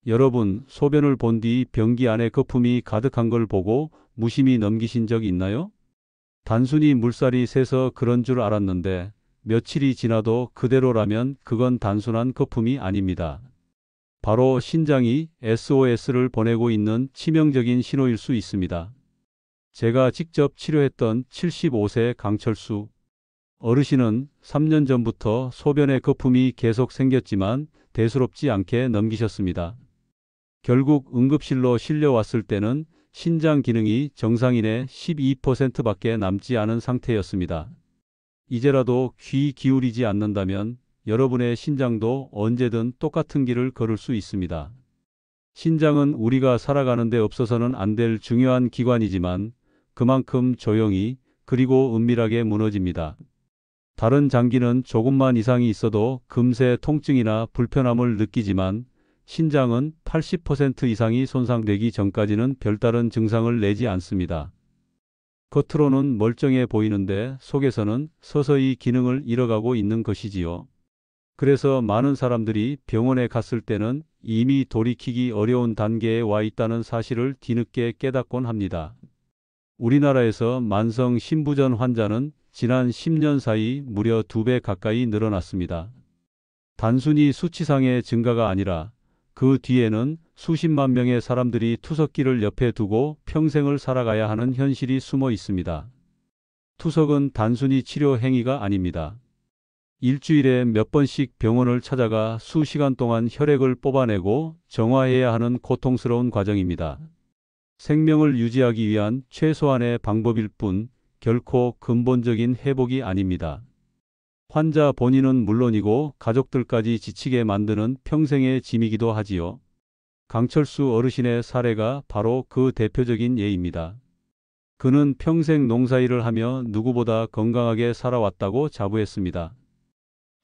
여러분, 소변을 본 뒤 변기 안에 거품이 가득한 걸 보고 무심히 넘기신 적 있나요? 단순히 물살이 새서 그런 줄 알았는데 며칠이 지나도 그대로라면 그건 단순한 거품이 아닙니다. 바로 신장이 SOS를 보내고 있는 치명적인 신호일 수 있습니다. 제가 직접 치료했던 75세 강철수 어르신은 3년 전부터 소변에 거품이 계속 생겼지만 대수롭지 않게 넘기셨습니다. 결국 응급실로 실려왔을 때는 신장 기능이 정상인의 12%밖에 남지 않은 상태였습니다. 이제라도 귀 기울이지 않는다면 여러분의 신장도 언제든 똑같은 길을 걸을 수 있습니다. 신장은 우리가 살아가는 데 없어서는 안 될 중요한 기관이지만 그만큼 조용히 그리고 은밀하게 무너집니다. 다른 장기는 조금만 이상이 있어도 금세 통증이나 불편함을 느끼지만 신장은 80% 이상이 손상되기 전까지는 별다른 증상을 내지 않습니다. 겉으로는 멀쩡해 보이는데 속에서는 서서히 기능을 잃어가고 있는 것이지요. 그래서 많은 사람들이 병원에 갔을 때는 이미 돌이키기 어려운 단계에 와 있다는 사실을 뒤늦게 깨닫곤 합니다. 우리나라에서 만성 신부전 환자는 지난 10년 사이 무려 2배 가까이 늘어났습니다. 단순히 수치상의 증가가 아니라 그 뒤에는 수십만 명의 사람들이 투석기를 옆에 두고 평생을 살아가야 하는 현실이 숨어 있습니다. 투석은 단순히 치료 행위가 아닙니다. 일주일에 몇 번씩 병원을 찾아가 수시간 동안 혈액을 뽑아내고 정화해야 하는 고통스러운 과정입니다. 생명을 유지하기 위한 최소한의 방법일 뿐 결코 근본적인 회복이 아닙니다. 환자 본인은 물론이고 가족들까지 지치게 만드는 평생의 짐이기도 하지요. 강철수 어르신의 사례가 바로 그 대표적인 예입니다. 그는 평생 농사일을 하며 누구보다 건강하게 살아왔다고 자부했습니다.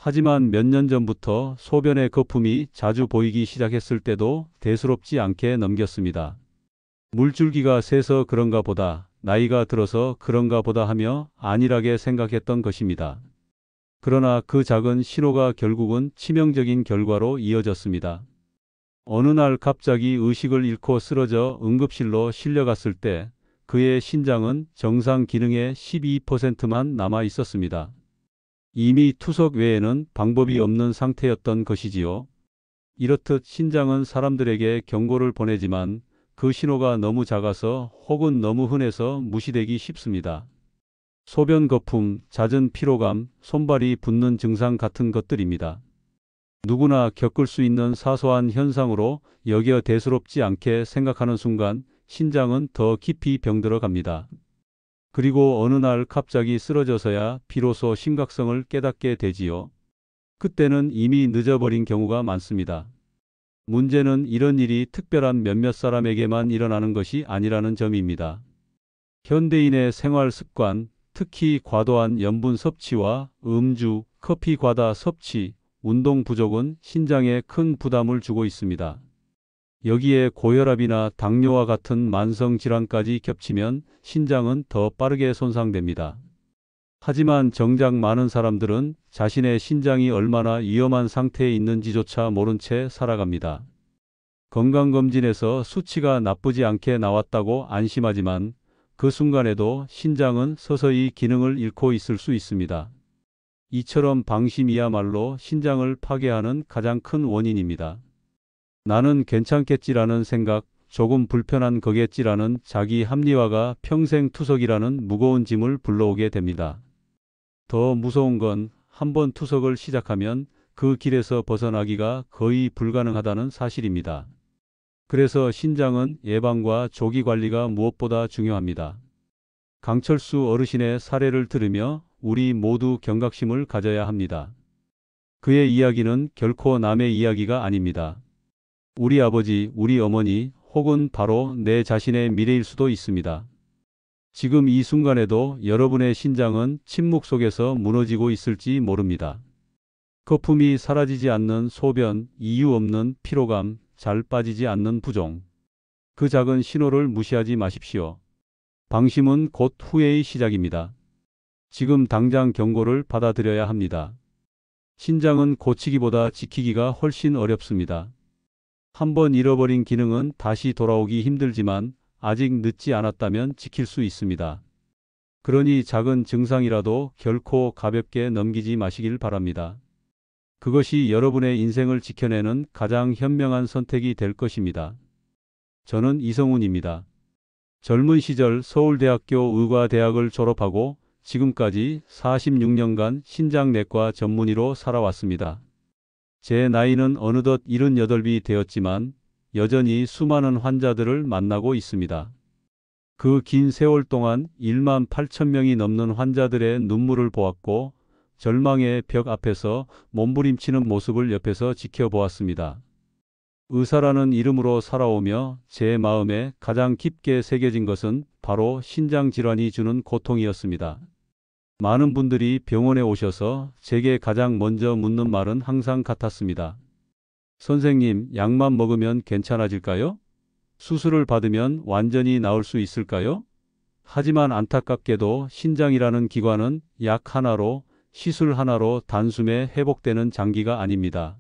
하지만 몇 년 전부터 소변의 거품이 자주 보이기 시작했을 때도 대수롭지 않게 넘겼습니다. 물줄기가 새서 그런가 보다, 나이가 들어서 그런가 보다 하며 안일하게 생각했던 것입니다. 그러나 그 작은 신호가 결국은 치명적인 결과로 이어졌습니다. 어느 날 갑자기 의식을 잃고 쓰러져 응급실로 실려갔을 때 그의 신장은 정상 기능의 12%만 남아 있었습니다. 이미 투석 외에는 방법이 없는 상태였던 것이지요. 이렇듯 신장은 사람들에게 경고를 보내지만 그 신호가 너무 작아서 혹은 너무 흔해서 무시되기 쉽습니다. 소변 거품, 잦은 피로감, 손발이 붓는 증상 같은 것들입니다. 누구나 겪을 수 있는 사소한 현상으로 여겨 대수롭지 않게 생각하는 순간 신장은 더 깊이 병들어 갑니다. 그리고 어느 날 갑자기 쓰러져서야 비로소 심각성을 깨닫게 되지요. 그때는 이미 늦어버린 경우가 많습니다. 문제는 이런 일이 특별한 몇몇 사람에게만 일어나는 것이 아니라는 점입니다. 현대인의 생활 습관, 특히 과도한 염분 섭취와 음주, 커피 과다 섭취, 운동 부족은 신장에 큰 부담을 주고 있습니다. 여기에 고혈압이나 당뇨와 같은 만성 질환까지 겹치면 신장은 더 빠르게 손상됩니다. 하지만 정작 많은 사람들은 자신의 신장이 얼마나 위험한 상태에 있는지조차 모른 채 살아갑니다. 건강검진에서 수치가 나쁘지 않게 나왔다고 안심하지만 그 순간에도 신장은 서서히 기능을 잃고 있을 수 있습니다. 이처럼 방심이야말로 신장을 파괴하는 가장 큰 원인입니다. 나는 괜찮겠지라는 생각, 조금 불편한 거겠지라는 자기 합리화가 평생 투석이라는 무거운 짐을 불러오게 됩니다. 더 무서운 건 한번 투석을 시작하면 그 길에서 벗어나기가 거의 불가능하다는 사실입니다. 그래서 신장은 예방과 조기 관리가 무엇보다 중요합니다. 강철수 어르신의 사례를 들으며 우리 모두 경각심을 가져야 합니다. 그의 이야기는 결코 남의 이야기가 아닙니다. 우리 아버지, 우리 어머니, 혹은 바로 내 자신의 미래일 수도 있습니다. 지금 이 순간에도 여러분의 신장은 침묵 속에서 무너지고 있을지 모릅니다. 거품이 사라지지 않는 소변, 이유 없는 피로감, 잘 빠지지 않는 부종. 그 작은 신호를 무시하지 마십시오. 방심은 곧 후회의 시작입니다. 지금 당장 경고를 받아들여야 합니다. 신장은 고치기보다 지키기가 훨씬 어렵습니다. 한번 잃어버린 기능은 다시 돌아오기 힘들지만 아직 늦지 않았다면 지킬 수 있습니다. 그러니 작은 증상이라도 결코 가볍게 넘기지 마시길 바랍니다. 그것이 여러분의 인생을 지켜내는 가장 현명한 선택이 될 것입니다. 저는 이성훈입니다. 젊은 시절 서울대학교 의과대학을 졸업하고 지금까지 46년간 신장내과 전문의로 살아왔습니다. 제 나이는 어느덧 78이 되었지만 여전히 수많은 환자들을 만나고 있습니다. 그 긴 세월 동안 1만 8천 명이 넘는 환자들의 눈물을 보았고 절망의 벽 앞에서 몸부림치는 모습을 옆에서 지켜보았습니다. 의사라는 이름으로 살아오며 제 마음에 가장 깊게 새겨진 것은 바로 신장질환이 주는 고통이었습니다. 많은 분들이 병원에 오셔서 제게 가장 먼저 묻는 말은 항상 같았습니다. 선생님, 약만 먹으면 괜찮아질까요? 수술을 받으면 완전히 나을 수 있을까요? 하지만 안타깝게도 신장이라는 기관은 약 하나로, 시술 하나로 단숨에 회복되는 장기가 아닙니다.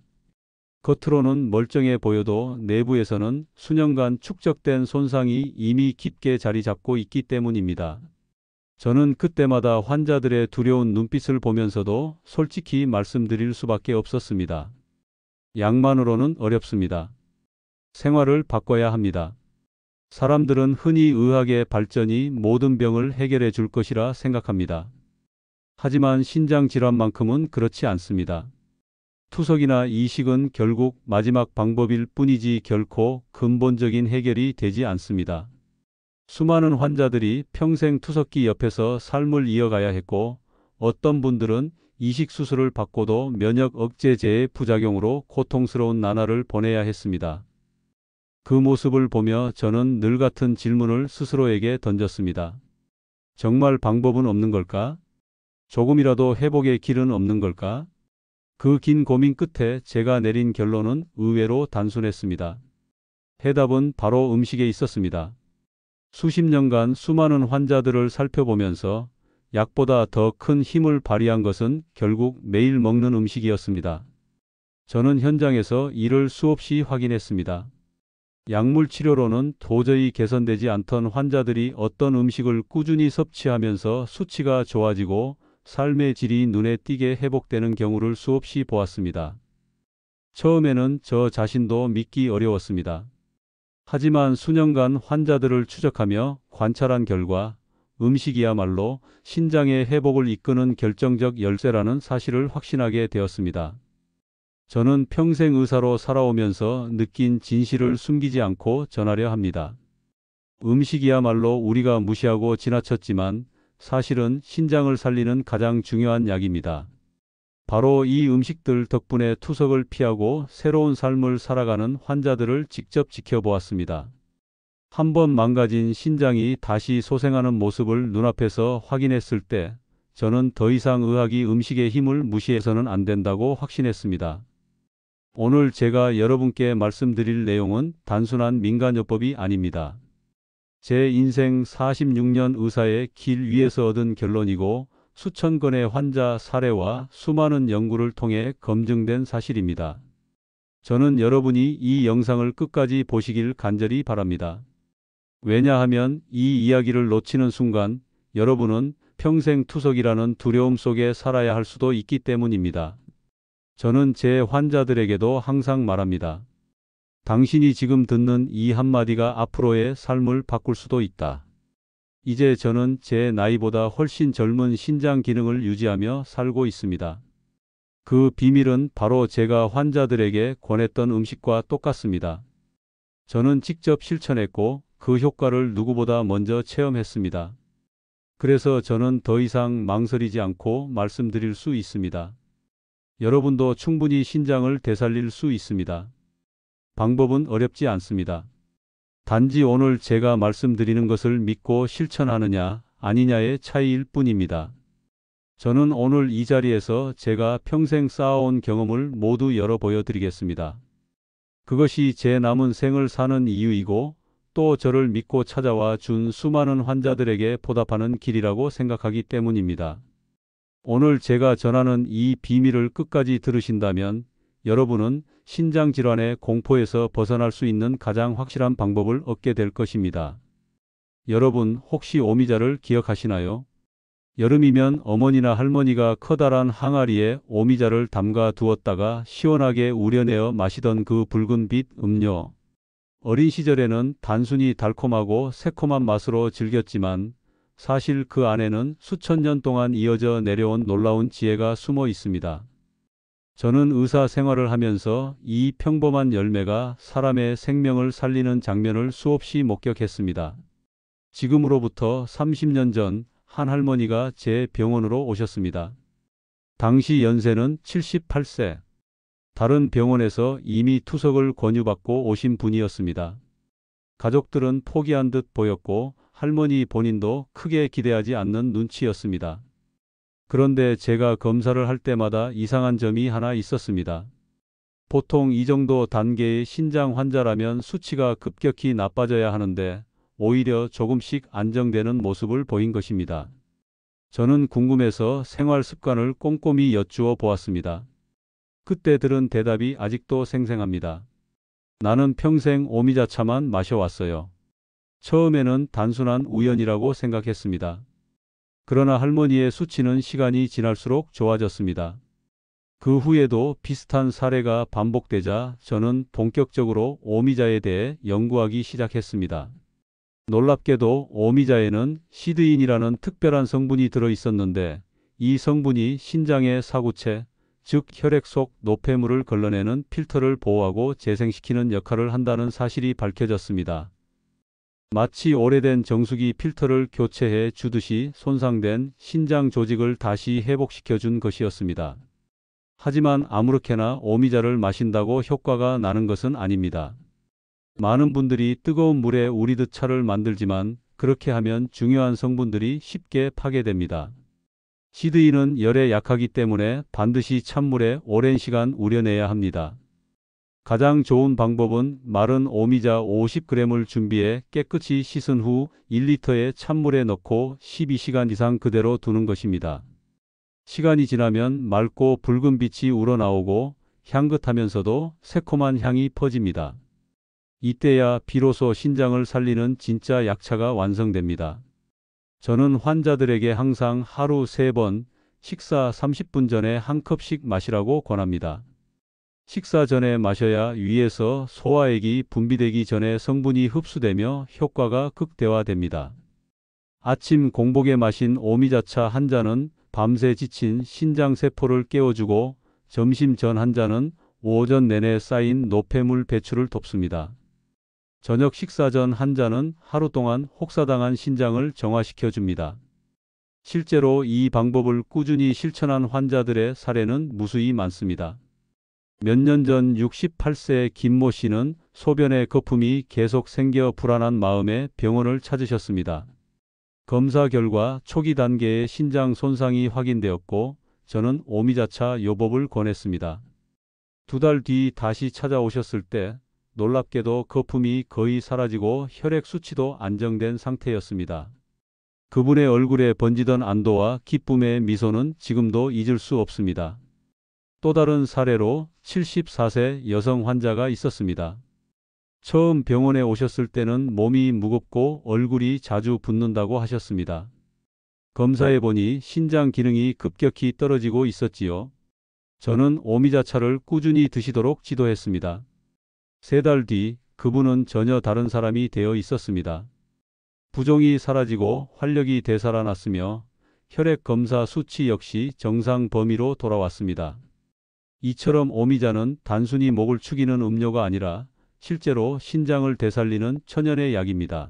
겉으로는 멀쩡해 보여도 내부에서는 수년간 축적된 손상이 이미 깊게 자리 잡고 있기 때문입니다. 저는 그때마다 환자들의 두려운 눈빛을 보면서도 솔직히 말씀드릴 수밖에 없었습니다. 약만으로는 어렵습니다. 생활을 바꿔야 합니다. 사람들은 흔히 의학의 발전이 모든 병을 해결해 줄 것이라 생각합니다. 하지만 신장질환만큼은 그렇지 않습니다. 투석이나 이식은 결국 마지막 방법일 뿐이지 결코 근본적인 해결이 되지 않습니다. 수많은 환자들이 평생 투석기 옆에서 삶을 이어가야 했고 어떤 분들은 이식 수술을 받고도 면역 억제제의 부작용으로 고통스러운 나날을 보내야 했습니다. 그 모습을 보며 저는 늘 같은 질문을 스스로에게 던졌습니다. 정말 방법은 없는 걸까? 조금이라도 회복의 길은 없는 걸까? 그 긴 고민 끝에 제가 내린 결론은 의외로 단순했습니다. 해답은 바로 음식에 있었습니다. 수십 년간 수많은 환자들을 살펴보면서 약보다 더 큰 힘을 발휘한 것은 결국 매일 먹는 음식이었습니다. 저는 현장에서 이를 수없이 확인했습니다. 약물 치료로는 도저히 개선되지 않던 환자들이 어떤 음식을 꾸준히 섭취하면서 수치가 좋아지고 삶의 질이 눈에 띄게 회복되는 경우를 수없이 보았습니다. 처음에는 저 자신도 믿기 어려웠습니다. 하지만 수년간 환자들을 추적하며 관찰한 결과 음식이야말로 신장의 회복을 이끄는 결정적 열쇠라는 사실을 확신하게 되었습니다. 저는 평생 의사로 살아오면서 느낀 진실을 숨기지 않고 전하려 합니다. 음식이야말로 우리가 무시하고 지나쳤지만 사실은 신장을 살리는 가장 중요한 약입니다. 바로 이 음식들 덕분에 투석을 피하고 새로운 삶을 살아가는 환자들을 직접 지켜보았습니다. 한번 망가진 신장이 다시 소생하는 모습을 눈앞에서 확인했을 때 저는 더 이상 의학이 음식의 힘을 무시해서는 안 된다고 확신했습니다. 오늘 제가 여러분께 말씀드릴 내용은 단순한 민간요법이 아닙니다. 제 인생 46년 의사의 길 위에서 얻은 결론이고 수천 건의 환자 사례와 수많은 연구를 통해 검증된 사실입니다. 저는 여러분이 이 영상을 끝까지 보시길 간절히 바랍니다. 왜냐하면 이 이야기를 놓치는 순간 여러분은 평생 투석이라는 두려움 속에 살아야 할 수도 있기 때문입니다. 저는 제 환자들에게도 항상 말합니다. 당신이 지금 듣는 이 한마디가 앞으로의 삶을 바꿀 수도 있다. 이제 저는 제 나이보다 훨씬 젊은 신장 기능을 유지하며 살고 있습니다. 그 비밀은 바로 제가 환자들에게 권했던 음식과 똑같습니다. 저는 직접 실천했고 그 효과를 누구보다 먼저 체험했습니다. 그래서 저는 더 이상 망설이지 않고 말씀드릴 수 있습니다. 여러분도 충분히 신장을 되살릴 수 있습니다. 방법은 어렵지 않습니다. 단지 오늘 제가 말씀드리는 것을 믿고 실천하느냐 아니냐의 차이일 뿐입니다. 저는 오늘 이 자리에서 제가 평생 쌓아온 경험을 모두 열어 보여드리겠습니다. 그것이 제 남은 생을 사는 이유이고 또 저를 믿고 찾아와 준 수많은 환자들에게 보답하는 길이라고 생각하기 때문입니다. 오늘 제가 전하는 이 비밀을 끝까지 들으신다면 여러분은 신장 질환의 공포에서 벗어날 수 있는 가장 확실한 방법을 얻게 될 것입니다. 여러분 혹시 오미자를 기억하시나요? 여름이면 어머니나 할머니가 커다란 항아리에 오미자를 담가 두었다가 시원하게 우려내어 마시던 그 붉은빛 음료. 어린 시절에는 단순히 달콤하고 새콤한 맛으로 즐겼지만 사실 그 안에는 수천 년 동안 이어져 내려온 놀라운 지혜가 숨어 있습니다. 저는 의사 생활을 하면서 이 평범한 열매가 사람의 생명을 살리는 장면을 수없이 목격했습니다. 지금으로부터 30년 전 한 할머니가 제 병원으로 오셨습니다. 당시 연세는 78세. 다른 병원에서 이미 투석을 권유받고 오신 분이었습니다. 가족들은 포기한 듯 보였고 할머니 본인도 크게 기대하지 않는 눈치였습니다. 그런데 제가 검사를 할 때마다 이상한 점이 하나 있었습니다. 보통 이 정도 단계의 신장 환자라면 수치가 급격히 나빠져야 하는데 오히려 조금씩 안정되는 모습을 보인 것입니다. 저는 궁금해서 생활 습관을 꼼꼼히 여쭈어 보았습니다. 그때 들은 대답이 아직도 생생합니다. 나는 평생 오미자차만 마셔왔어요. 처음에는 단순한 우연이라고 생각했습니다. 그러나 할머니의 수치는 시간이 지날수록 좋아졌습니다. 그 후에도 비슷한 사례가 반복되자 저는 본격적으로 오미자에 대해 연구하기 시작했습니다. 놀랍게도 오미자에는 시드인이라는 특별한 성분이 들어 있었는데 이 성분이 신장의 사구체, 즉 혈액 속 노폐물을 걸러내는 필터를 보호하고 재생시키는 역할을 한다는 사실이 밝혀졌습니다. 마치 오래된 정수기 필터를 교체해 주듯이 손상된 신장 조직을 다시 회복시켜 준 것이었습니다. 하지만 아무렇게나 오미자를 마신다고 효과가 나는 것은 아닙니다. 많은 분들이 뜨거운 물에 우리듯 차를 만들지만 그렇게 하면 중요한 성분들이 쉽게 파괴됩니다. 시드인은 열에 약하기 때문에 반드시 찬물에 오랜 시간 우려내야 합니다. 가장 좋은 방법은 마른 오미자 50g을 준비해 깨끗이 씻은 후 1리터의 찬물에 넣고 12시간 이상 그대로 두는 것입니다. 시간이 지나면 맑고 붉은 빛이 우러나오고 향긋하면서도 새콤한 향이 퍼집니다. 이때야 비로소 신장을 살리는 진짜 약차가 완성됩니다. 저는 환자들에게 항상 하루 3번, 식사 30분 전에 한 컵씩 마시라고 권합니다. 식사 전에 마셔야 위에서 소화액이 분비되기 전에 성분이 흡수되며 효과가 극대화됩니다. 아침 공복에 마신 오미자차 한 잔은 밤새 지친 신장세포를 깨워주고 점심 전 한 잔은 오전 내내 쌓인 노폐물 배출을 돕습니다. 저녁 식사 전 한 잔은 하루 동안 혹사당한 신장을 정화시켜 줍니다. 실제로 이 방법을 꾸준히 실천한 환자들의 사례는 무수히 많습니다. 몇 년 전 68세 김모 씨는 소변에 거품이 계속 생겨 불안한 마음에 병원을 찾으셨습니다. 검사 결과 초기 단계의 신장 손상이 확인되었고 저는 오미자차 요법을 권했습니다. 2달 뒤 다시 찾아오셨을 때 놀랍게도 거품이 거의 사라지고 혈액 수치도 안정된 상태였습니다. 그분의 얼굴에 번지던 안도와 기쁨의 미소는 지금도 잊을 수 없습니다. 또 다른 사례로 74세 여성 환자가 있었습니다. 처음 병원에 오셨을 때는 몸이 무겁고 얼굴이 자주 붓는다고 하셨습니다. 검사해 보니 신장 기능이 급격히 떨어지고 있었지요. 저는 오미자차를 꾸준히 드시도록 지도했습니다. 3달 뒤 그분은 전혀 다른 사람이 되어 있었습니다. 부종이 사라지고 활력이 되살아났으며 혈액 검사 수치 역시 정상 범위로 돌아왔습니다. 이처럼 오미자는 단순히 목을 축이는 음료가 아니라 실제로 신장을 되살리는 천연의 약입니다.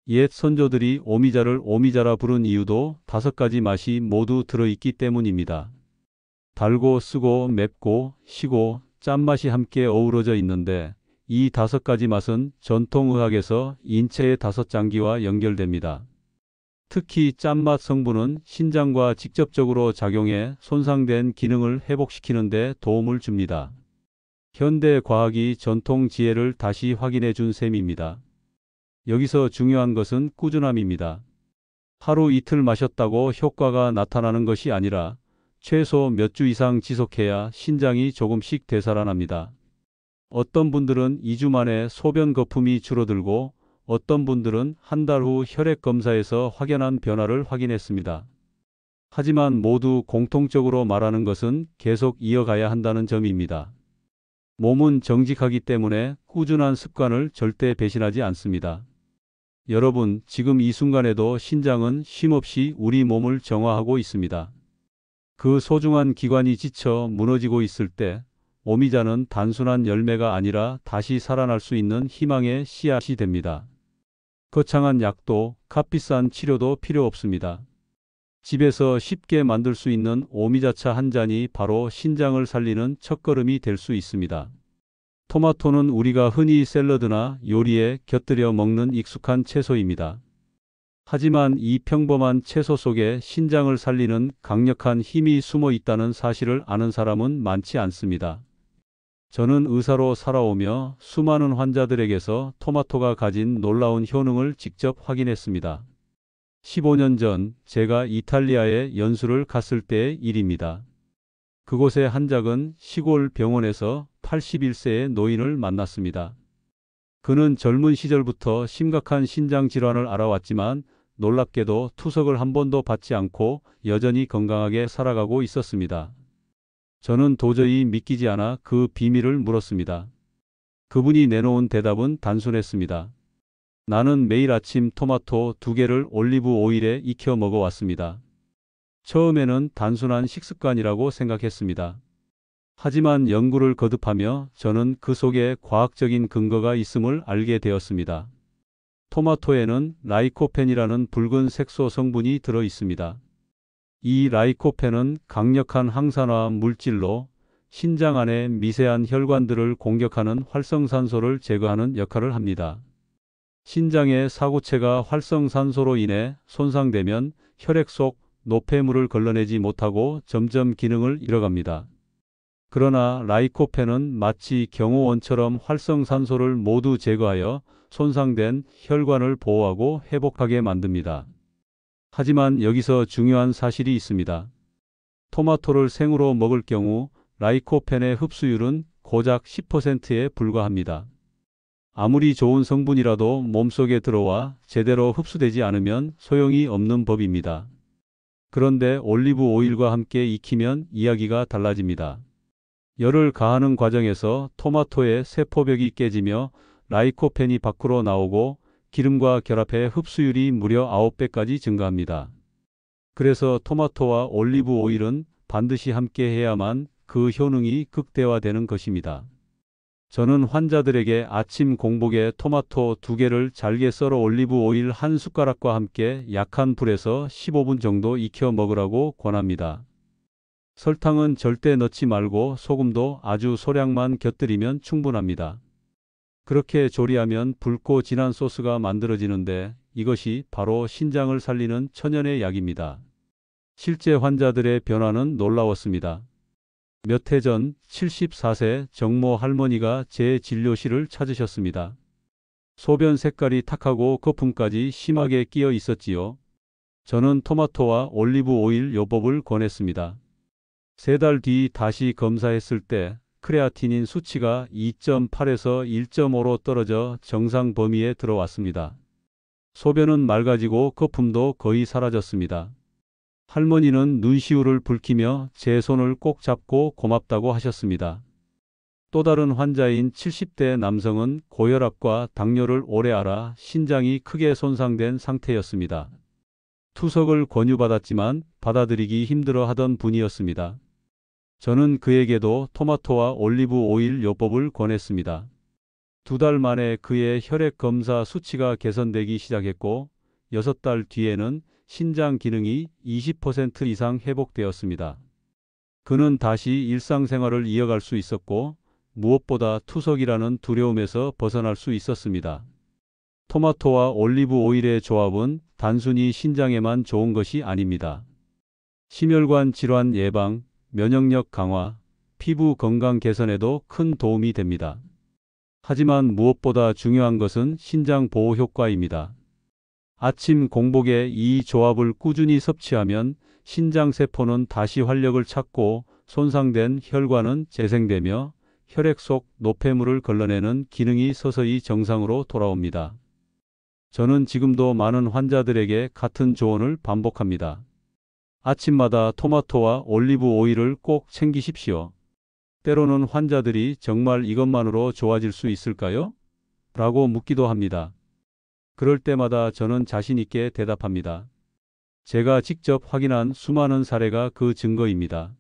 옛 선조들이 오미자를 오미자라 부른 이유도 5가지 맛이 모두 들어있기 때문입니다. 달고 쓰고 맵고 시고 짠맛이 함께 어우러져 있는데 이 5가지 맛은 전통의학에서 인체의 5장기와 연결됩니다. 특히 짠맛 성분은 신장과 직접적으로 작용해 손상된 기능을 회복시키는 데 도움을 줍니다. 현대 과학이 전통 지혜를 다시 확인해 준 셈입니다. 여기서 중요한 것은 꾸준함입니다. 하루 이틀 마셨다고 효과가 나타나는 것이 아니라 최소 몇 주 이상 지속해야 신장이 조금씩 되살아납니다. 어떤 분들은 2주 만에 소변 거품이 줄어들고 어떤 분들은 한 달 후 혈액 검사에서 확연한 변화를 확인했습니다. 하지만 모두 공통적으로 말하는 것은 계속 이어가야 한다는 점입니다. 몸은 정직하기 때문에 꾸준한 습관을 절대 배신하지 않습니다. 여러분, 지금 이 순간에도 신장은 쉼없이 우리 몸을 정화하고 있습니다. 그 소중한 기관이 지쳐 무너지고 있을 때 오미자는 단순한 열매가 아니라 다시 살아날 수 있는 희망의 씨앗이 됩니다. 거창한 약도 값비싼 치료도 필요 없습니다. 집에서 쉽게 만들 수 있는 오미자차 한 잔이 바로 신장을 살리는 첫걸음이 될 수 있습니다. 토마토는 우리가 흔히 샐러드나 요리에 곁들여 먹는 익숙한 채소입니다. 하지만 이 평범한 채소 속에 신장을 살리는 강력한 힘이 숨어 있다는 사실을 아는 사람은 많지 않습니다. 저는 의사로 살아오며 수많은 환자들에게서 토마토가 가진 놀라운 효능을 직접 확인했습니다. 15년 전 제가 이탈리아에 연수를 갔을 때의 일입니다. 그곳의 한 작은 시골 병원에서 81세의 노인을 만났습니다. 그는 젊은 시절부터 심각한 신장 질환을 앓아왔지만 놀랍게도 투석을 한 번도 받지 않고 여전히 건강하게 살아가고 있었습니다. 저는 도저히 믿기지 않아 그 비밀을 물었습니다. 그분이 내놓은 대답은 단순했습니다. 나는 매일 아침 토마토 2개를 올리브 오일에 익혀 먹어왔습니다. 처음에는 단순한 식습관이라고 생각했습니다. 하지만 연구를 거듭하며 저는 그 속에 과학적인 근거가 있음을 알게 되었습니다. 토마토에는 라이코펜이라는 붉은 색소 성분이 들어 있습니다. 이 라이코펜은 강력한 항산화 물질로 신장 안의 미세한 혈관들을 공격하는 활성산소를 제거하는 역할을 합니다. 신장의 사구체가 활성산소로 인해 손상되면 혈액 속 노폐물을 걸러내지 못하고 점점 기능을 잃어갑니다. 그러나 라이코펜은 마치 경호원처럼 활성산소를 모두 제거하여 손상된 혈관을 보호하고 회복하게 만듭니다. 하지만 여기서 중요한 사실이 있습니다. 토마토를 생으로 먹을 경우 라이코펜의 흡수율은 고작 10%에 불과합니다. 아무리 좋은 성분이라도 몸속에 들어와 제대로 흡수되지 않으면 소용이 없는 법입니다. 그런데 올리브 오일과 함께 익히면 이야기가 달라집니다. 열을 가하는 과정에서 토마토의 세포벽이 깨지며 라이코펜이 밖으로 나오고 기름과 결합해 흡수율이 무려 9배까지 증가합니다. 그래서 토마토와 올리브 오일은 반드시 함께 해야만 그 효능이 극대화되는 것입니다. 저는 환자들에게 아침 공복에 토마토 2개를 잘게 썰어 올리브 오일 한 숟가락과 함께 약한 불에서 15분 정도 익혀 먹으라고 권합니다. 설탕은 절대 넣지 말고 소금도 아주 소량만 곁들이면 충분합니다. 그렇게 조리하면 붉고 진한 소스가 만들어지는데 이것이 바로 신장을 살리는 천연의 약입니다. 실제 환자들의 변화는 놀라웠습니다. 몇 해 전 74세 정모 할머니가 제 진료실을 찾으셨습니다. 소변 색깔이 탁하고 거품까지 심하게 끼어 있었지요. 저는 토마토와 올리브 오일 요법을 권했습니다. 3달 뒤 다시 검사했을 때 크레아티닌 수치가 2.8에서 1.5로 떨어져 정상 범위에 들어왔습니다. 소변은 맑아지고 거품도 거의 사라졌습니다. 할머니는 눈시울을 붉히며 제 손을 꼭 잡고 고맙다고 하셨습니다. 또 다른 환자인 70대 남성은 고혈압과 당뇨를 오래 앓아 신장이 크게 손상된 상태였습니다. 투석을 권유받았지만 받아들이기 힘들어 하던 분이었습니다. 저는 그에게도 토마토와 올리브 오일 요법을 권했습니다. 2달 만에 그의 혈액 검사 수치가 개선되기 시작했고 6달 뒤에는 신장 기능이 20% 이상 회복되었습니다. 그는 다시 일상생활을 이어갈 수 있었고 무엇보다 투석이라는 두려움에서 벗어날 수 있었습니다. 토마토와 올리브 오일의 조합은 단순히 신장에만 좋은 것이 아닙니다. 심혈관 질환 예방, 면역력 강화, 피부 건강 개선에도 큰 도움이 됩니다. 하지만 무엇보다 중요한 것은 신장 보호 효과입니다. 아침 공복에 이 조합을 꾸준히 섭취하면 신장 세포는 다시 활력을 찾고 손상된 혈관은 재생되며 혈액 속 노폐물을 걸러내는 기능이 서서히 정상으로 돌아옵니다. 저는 지금도 많은 환자들에게 같은 조언을 반복합니다. 아침마다 토마토와 올리브 오일을 꼭 챙기십시오. 때로는 환자들이 정말 이것만으로 좋아질 수 있을까요? 라고 묻기도 합니다. 그럴 때마다 저는 자신 있게 대답합니다. 제가 직접 확인한 수많은 사례가 그 증거입니다.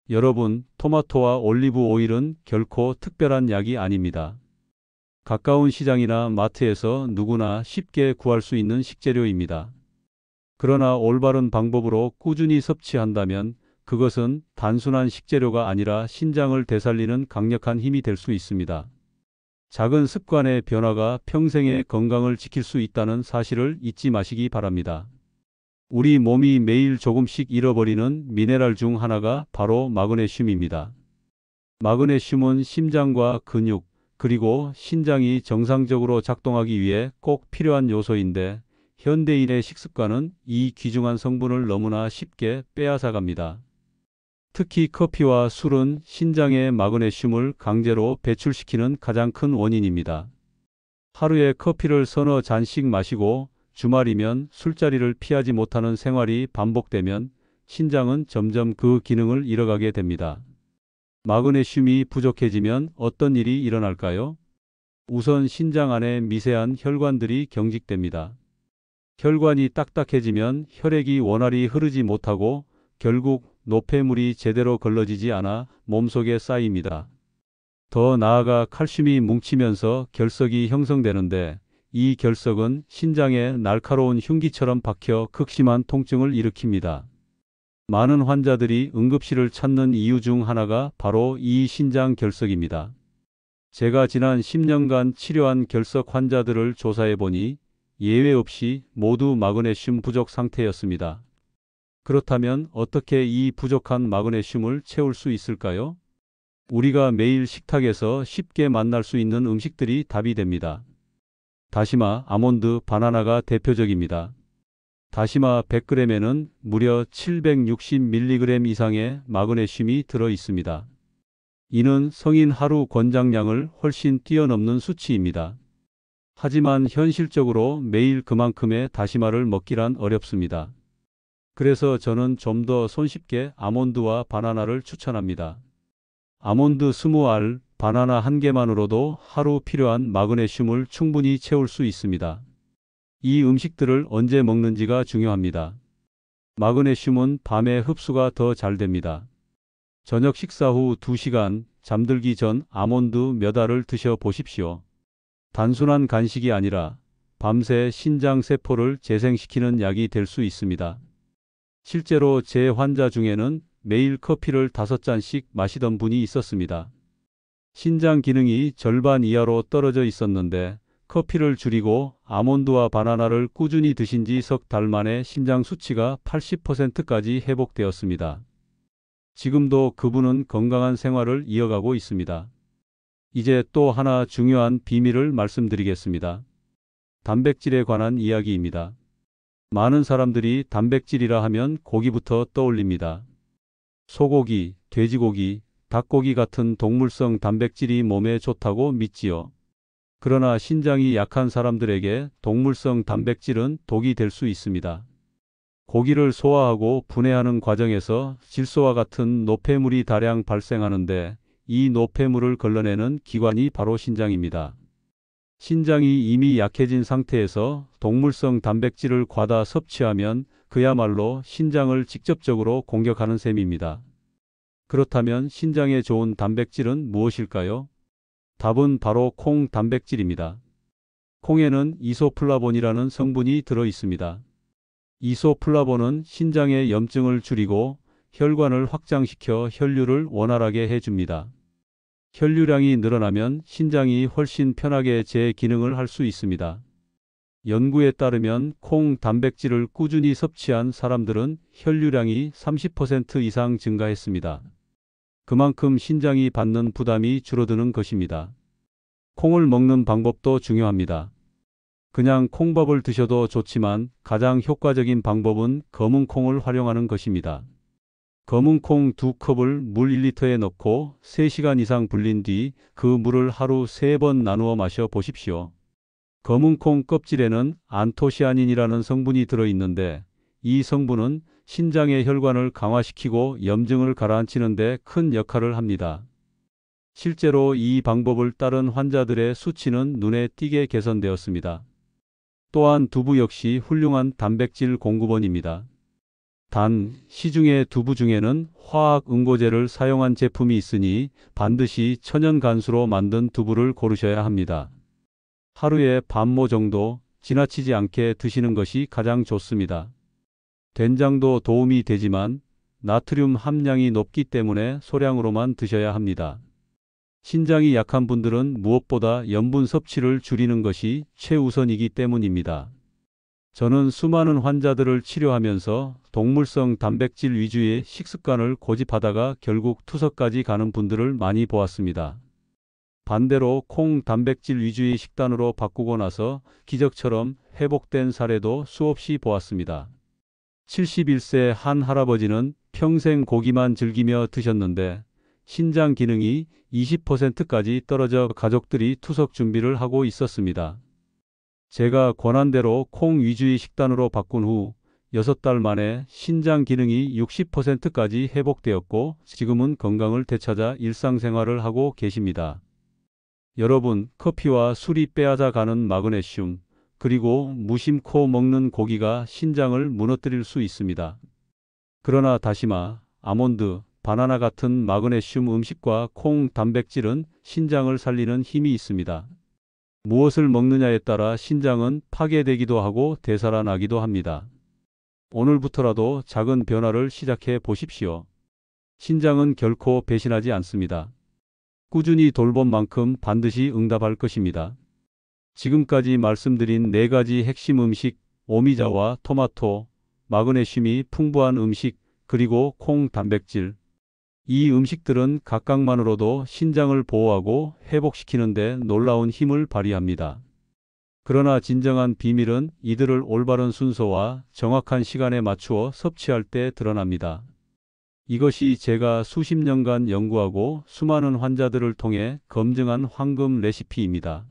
여러분, 토마토와 올리브 오일은 결코 특별한 약이 아닙니다. 가까운 시장이나 마트에서 누구나 쉽게 구할 수 있는 식재료입니다. 그러나 올바른 방법으로 꾸준히 섭취한다면 그것은 단순한 식재료가 아니라 신장을 되살리는 강력한 힘이 될 수 있습니다. 작은 습관의 변화가 평생의 건강을 지킬 수 있다는 사실을 잊지 마시기 바랍니다. 우리 몸이 매일 조금씩 잃어버리는 미네랄 중 하나가 바로 마그네슘입니다. 마그네슘은 심장과 근육, 그리고 신장이 정상적으로 작동하기 위해 꼭 필요한 요소인데 현대인의 식습관은 이 귀중한 성분을 너무나 쉽게 빼앗아갑니다. 특히 커피와 술은 신장에 마그네슘을 강제로 배출시키는 가장 큰 원인입니다. 하루에 커피를 서너 잔씩 마시고 주말이면 술자리를 피하지 못하는 생활이 반복되면 신장은 점점 그 기능을 잃어가게 됩니다. 마그네슘이 부족해지면 어떤 일이 일어날까요? 우선 신장 안에 미세한 혈관들이 경직됩니다. 혈관이 딱딱해지면 혈액이 원활히 흐르지 못하고 결국 노폐물이 제대로 걸러지지 않아 몸속에 쌓입니다. 더 나아가 칼슘이 뭉치면서 결석이 형성되는데 이 결석은 신장에 날카로운 흉기처럼 박혀 극심한 통증을 일으킵니다. 많은 환자들이 응급실을 찾는 이유 중 하나가 바로 이 신장 결석입니다. 제가 지난 10년간 치료한 결석 환자들을 조사해 보니 예외 없이 모두 마그네슘 부족 상태였습니다. 그렇다면 어떻게 이 부족한 마그네슘을 채울 수 있을까요? 우리가 매일 식탁에서 쉽게 만날 수 있는 음식들이 답이 됩니다. 다시마, 아몬드, 바나나가 대표적입니다. 다시마 100g에는 무려 760mg 이상의 마그네슘이 들어 있습니다. 이는 성인 하루 권장량을 훨씬 뛰어넘는 수치입니다. 하지만 현실적으로 매일 그만큼의 다시마를 먹기란 어렵습니다. 그래서 저는 좀 더 손쉽게 아몬드와 바나나를 추천합니다. 아몬드 20알, 바나나 1개만으로도 하루 필요한 마그네슘을 충분히 채울 수 있습니다. 이 음식들을 언제 먹는지가 중요합니다. 마그네슘은 밤에 흡수가 더 잘 됩니다. 저녁 식사 후 2시간, 잠들기 전 아몬드 몇 알을 드셔 보십시오. 단순한 간식이 아니라 밤새 신장 세포를 재생시키는 약이 될 수 있습니다. 실제로 제 환자 중에는 매일 커피를 5잔씩 마시던 분이 있었습니다. 신장 기능이 절반 이하로 떨어져 있었는데 커피를 줄이고 아몬드와 바나나를 꾸준히 드신 지 석 달 만에 심장 수치가 80%까지 회복되었습니다. 지금도 그분은 건강한 생활을 이어가고 있습니다. 이제 또 하나 중요한 비밀을 말씀드리겠습니다. 단백질에 관한 이야기입니다. 많은 사람들이 단백질이라 하면 고기부터 떠올립니다. 소고기, 돼지고기, 닭고기 같은 동물성 단백질이 몸에 좋다고 믿지요. 그러나 신장이 약한 사람들에게 동물성 단백질은 독이 될 수 있습니다. 고기를 소화하고 분해하는 과정에서 질소와 같은 노폐물이 다량 발생하는데 이 노폐물을 걸러내는 기관이 바로 신장입니다. 신장이 이미 약해진 상태에서 동물성 단백질을 과다 섭취하면 그야말로 신장을 직접적으로 공격하는 셈입니다. 그렇다면 신장에 좋은 단백질은 무엇일까요? 답은 바로 콩 단백질입니다. 콩에는 이소플라본이라는 성분이 들어 있습니다. 이소플라본은 신장의 염증을 줄이고 혈관을 확장시켜 혈류를 원활하게 해줍니다. 혈류량이 늘어나면 신장이 훨씬 편하게 제 기능을 할 수 있습니다. 연구에 따르면 콩 단백질을 꾸준히 섭취한 사람들은 혈류량이 30% 이상 증가했습니다. 그만큼 신장이 받는 부담이 줄어드는 것입니다. 콩을 먹는 방법도 중요합니다. 그냥 콩밥을 드셔도 좋지만 가장 효과적인 방법은 검은 콩을 활용하는 것입니다. 검은 콩 2컵을 물 1리터에 넣고 3시간 이상 불린 뒤 그 물을 하루 3번 나누어 마셔 보십시오. 검은 콩 껍질에는 안토시아닌이라는 성분이 들어있는데 이 성분은 신장의 혈관을 강화시키고 염증을 가라앉히는 데 큰 역할을 합니다. 실제로 이 방법을 따른 환자들의 수치는 눈에 띄게 개선되었습니다. 또한 두부 역시 훌륭한 단백질 공급원입니다. 단, 시중의 두부 중에는 화학 응고제를 사용한 제품이 있으니 반드시 천연 간수로 만든 두부를 고르셔야 합니다. 하루에 반모 정도 지나치지 않게 드시는 것이 가장 좋습니다. 된장도 도움이 되지만 나트륨 함량이 높기 때문에 소량으로만 드셔야 합니다. 신장이 약한 분들은 무엇보다 염분 섭취를 줄이는 것이 최우선이기 때문입니다. 저는 수많은 환자들을 치료하면서 동물성 단백질 위주의 식습관을 고집하다가 결국 투석까지 가는 분들을 많이 보았습니다. 반대로 콩 단백질 위주의 식단으로 바꾸고 나서 기적처럼 회복된 사례도 수없이 보았습니다. 71세 한 할아버지는 평생 고기만 즐기며 드셨는데 신장 기능이 20%까지 떨어져 가족들이 투석 준비를 하고 있었습니다. 제가 권한대로 콩 위주의 식단으로 바꾼 후 6달 만에 신장 기능이 60%까지 회복되었고 지금은 건강을 되찾아 일상생활을 하고 계십니다. 여러분, 커피와 술이 빼앗아 가는 마그네슘, 그리고 무심코 먹는 고기가 신장을 무너뜨릴 수 있습니다. 그러나 다시마, 아몬드, 바나나 같은 마그네슘 음식과 콩 단백질은 신장을 살리는 힘이 있습니다. 무엇을 먹느냐에 따라 신장은 파괴되기도 하고 되살아나기도 합니다. 오늘부터라도 작은 변화를 시작해 보십시오. 신장은 결코 배신하지 않습니다. 꾸준히 돌본 만큼 반드시 응답할 것입니다. 지금까지 말씀드린 4가지 핵심 음식, 오미자와 토마토, 마그네슘이 풍부한 음식, 그리고 콩 단백질. 이 음식들은 각각만으로도 신장을 보호하고 회복시키는 데 놀라운 힘을 발휘합니다. 그러나 진정한 비밀은 이들을 올바른 순서와 정확한 시간에 맞추어 섭취할 때 드러납니다. 이것이 제가 수십 년간 연구하고 수많은 환자들을 통해 검증한 황금 레시피입니다.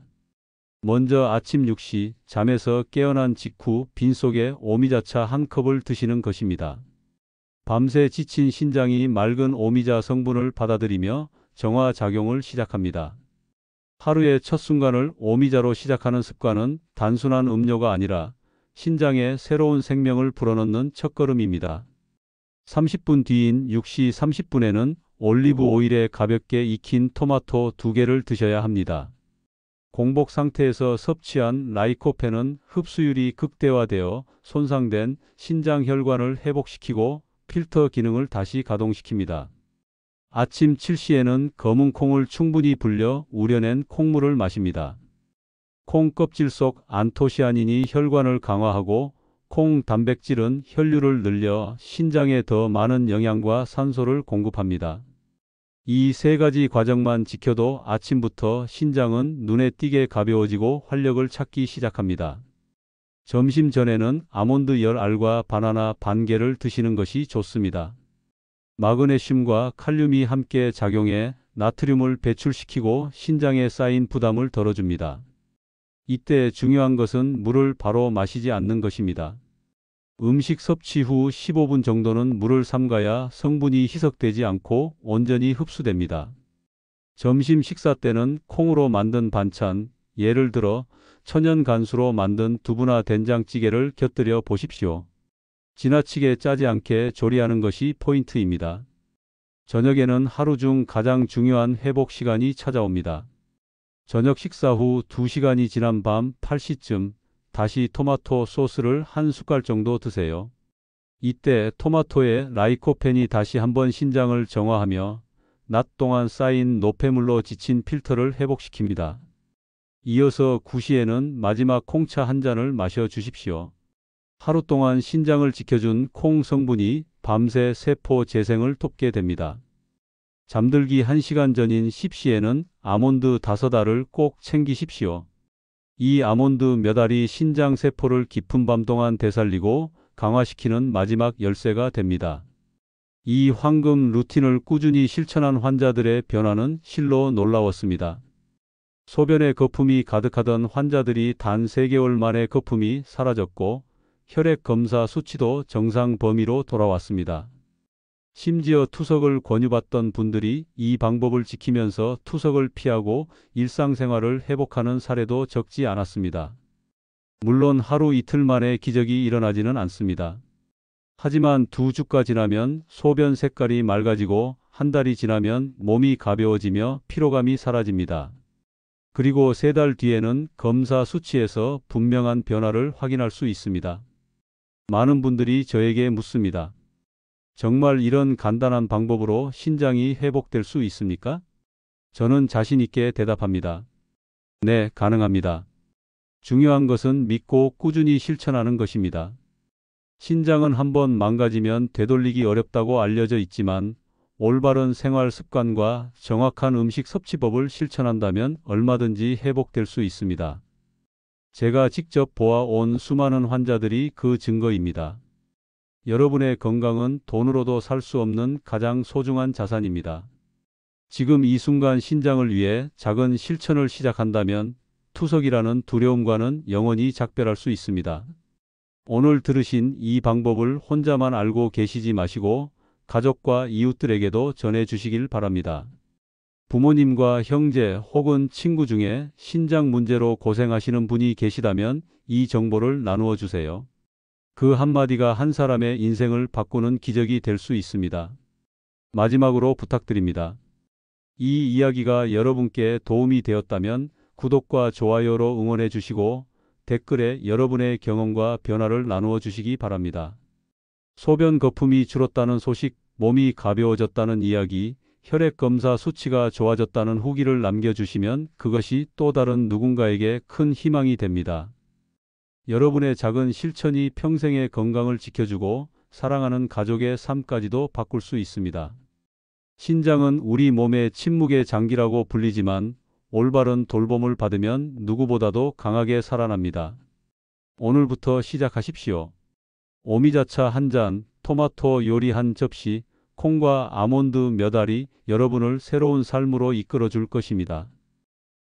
먼저 아침 6시 잠에서 깨어난 직후 빈속에 오미자차 한 컵을 드시는 것입니다. 밤새 지친 신장이 맑은 오미자 성분을 받아들이며 정화 작용을 시작합니다. 하루의 첫 순간을 오미자로 시작하는 습관은 단순한 음료가 아니라 신장에 새로운 생명을 불어넣는 첫걸음입니다. 30분 뒤인 6시 30분에는 올리브 오일에 가볍게 익힌 토마토 2개를 드셔야 합니다. 공복 상태에서 섭취한 라이코펜은 흡수율이 극대화되어 손상된 신장 혈관을 회복시키고 필터 기능을 다시 가동시킵니다. 아침 7시에는 검은 콩을 충분히 불려 우려낸 콩물을 마십니다. 콩 껍질 속 안토시아닌이 혈관을 강화하고 콩 단백질은 혈류를 늘려 신장에 더 많은 영양과 산소를 공급합니다. 이 3가지 과정만 지켜도 아침부터 신장은 눈에 띄게 가벼워지고 활력을 찾기 시작합니다. 점심 전에는 아몬드 10알과 바나나 반 개를 드시는 것이 좋습니다. 마그네슘과 칼륨이 함께 작용해 나트륨을 배출시키고 신장에 쌓인 부담을 덜어줍니다. 이때 중요한 것은 물을 바로 마시지 않는 것입니다. 음식 섭취 후 15분 정도는 물을 삼가야 성분이 희석되지 않고 온전히 흡수됩니다. 점심 식사 때는 콩으로 만든 반찬, 예를 들어 천연 간수로 만든 두부나 된장찌개를 곁들여 보십시오. 지나치게 짜지 않게 조리하는 것이 포인트입니다. 저녁에는 하루 중 가장 중요한 회복 시간이 찾아옵니다. 저녁 식사 후 2시간이 지난 밤 8시쯤 다시 토마토 소스를 한 숟갈 정도 드세요. 이때 토마토의 라이코펜이 다시 한번 신장을 정화하며 낮 동안 쌓인 노폐물로 지친 필터를 회복시킵니다. 이어서 9시에는 마지막 콩차 한 잔을 마셔 주십시오. 하루 동안 신장을 지켜준 콩 성분이 밤새 세포 재생을 돕게 됩니다. 잠들기 1시간 전인 10시에는 아몬드 5알을 꼭 챙기십시오. 이 아몬드 몇 알이 신장 세포를 깊은 밤 동안 되살리고 강화시키는 마지막 열쇠가 됩니다. 이 황금 루틴을 꾸준히 실천한 환자들의 변화는 실로 놀라웠습니다. 소변에 거품이 가득하던 환자들이 단 3개월 만에 거품이 사라졌고 혈액 검사 수치도 정상 범위로 돌아왔습니다. 심지어 투석을 권유받던 분들이 이 방법을 지키면서 투석을 피하고 일상생활을 회복하는 사례도 적지 않았습니다. 물론 하루 이틀 만에 기적이 일어나지는 않습니다. 하지만 2주가 지나면 소변 색깔이 맑아지고 한 달이 지나면 몸이 가벼워지며 피로감이 사라집니다. 그리고 3달 뒤에는 검사 수치에서 분명한 변화를 확인할 수 있습니다. 많은 분들이 저에게 묻습니다. 정말 이런 간단한 방법으로 신장이 회복될 수 있습니까? 저는 자신 있게 대답합니다. 네, 가능합니다. 중요한 것은 믿고 꾸준히 실천하는 것입니다. 신장은 한번 망가지면 되돌리기 어렵다고 알려져 있지만 올바른 생활 습관과 정확한 음식 섭취법을 실천한다면 얼마든지 회복될 수 있습니다. 제가 직접 보아온 수많은 환자들이 그 증거입니다. 여러분의 건강은 돈으로도 살 수 없는 가장 소중한 자산입니다. 지금 이 순간 신장을 위해 작은 실천을 시작한다면 투석이라는 두려움과는 영원히 작별할 수 있습니다. 오늘 들으신 이 방법을 혼자만 알고 계시지 마시고 가족과 이웃들에게도 전해주시길 바랍니다. 부모님과 형제 혹은 친구 중에 신장 문제로 고생하시는 분이 계시다면 이 정보를 나누어 주세요. 그 한마디가 한 사람의 인생을 바꾸는 기적이 될 수 있습니다. 마지막으로 부탁드립니다. 이 이야기가 여러분께 도움이 되었다면 구독과 좋아요로 응원해 주시고 댓글에 여러분의 경험과 변화를 나누어 주시기 바랍니다. 소변 거품이 줄었다는 소식, 몸이 가벼워졌다는 이야기, 혈액 검사 수치가 좋아졌다는 후기를 남겨주시면 그것이 또 다른 누군가에게 큰 희망이 됩니다. 여러분의 작은 실천이 평생의 건강을 지켜주고 사랑하는 가족의 삶까지도 바꿀 수 있습니다. 신장은 우리 몸의 침묵의 장기라고 불리지만 올바른 돌봄을 받으면 누구보다도 강하게 살아납니다. 오늘부터 시작하십시오. 오미자차 한 잔, 토마토 요리 한 접시, 콩과 아몬드 몇 알이 여러분을 새로운 삶으로 이끌어 줄 것입니다.